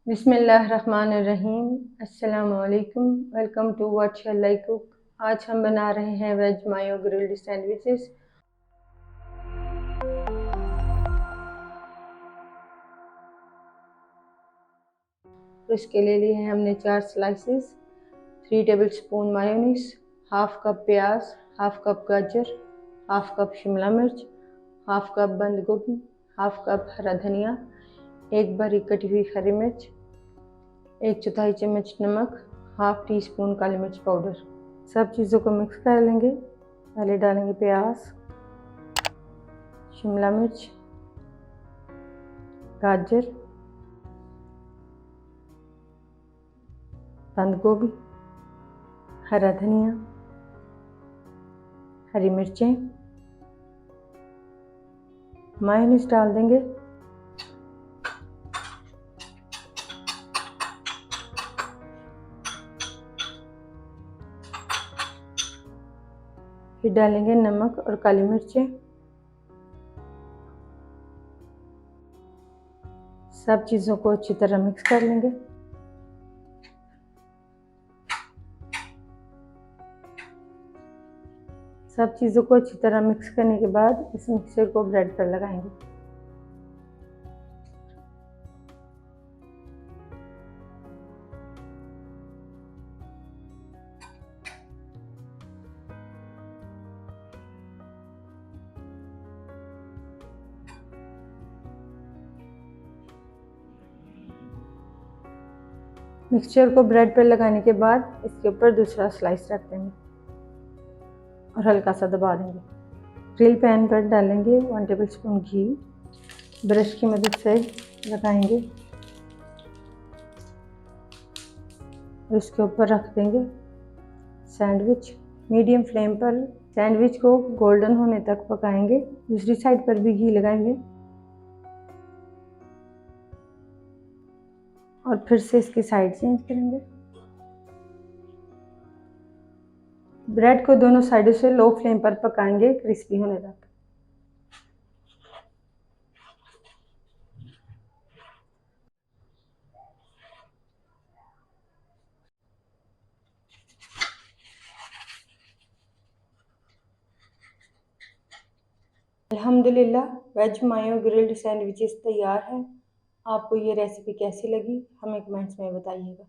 बिस्मिल्लाहिर्रहमानिर्रहीम। अस्सलामु अलैकुम। Welcome to what shall I cook. आज हम बना रहे हैं वेज मायो ग्रिल्ड सैंडविचेस। तो इसके लिए हैं हमने 4 slices, 3 tablespoon mayonnaise, half cup प्याज, हाफ कप गाजर, हाफ कप शिमला मिर्च, हाफ कप बंद गोभी, हाफ कप हरा धनिया, 1 बारीक कटी हुई हरी मिर्च, 1/4 चम्मच नमक, हाफ टी स्पून काली मिर्च पाउडर। सब चीज़ों को मिक्स कर लेंगे। पहले डालेंगे प्याज, शिमला मिर्च, गाजर, बंद गोभी, हरा धनिया, हरी मिर्चें, मायोनीज डाल देंगे। फिर डालेंगे नमक और काली मिर्चें। सब चीज़ों को अच्छी तरह मिक्स कर लेंगे। सब चीज़ों को अच्छी तरह मिक्स करने के बाद इस मिक्सचर को ब्रेड पर लगाएंगे। मिक्सचर को ब्रेड पर लगाने के बाद इसके ऊपर दूसरा स्लाइस रख देंगे और हल्का सा दबा देंगे। ग्रिल पैन पर डालेंगे 1 टेबलस्पून घी। ब्रश की मदद से लगाएंगे और इसके ऊपर रख देंगे सैंडविच। मीडियम फ्लेम पर सैंडविच को गोल्डन होने तक पकाएंगे। दूसरी साइड पर भी घी लगाएंगे और फिर से इसकी साइड चेंज करेंगे। ब्रेड को दोनों साइडों से लो फ्लेम पर पकाएंगे क्रिस्पी होने तक। अल्हम्दुलिल्लाह वेज मायो ग्रिल्ड सैंडविचेस तैयार है। आपको ये रेसिपी कैसी लगी हमें कमेंट्स में बताइएगा।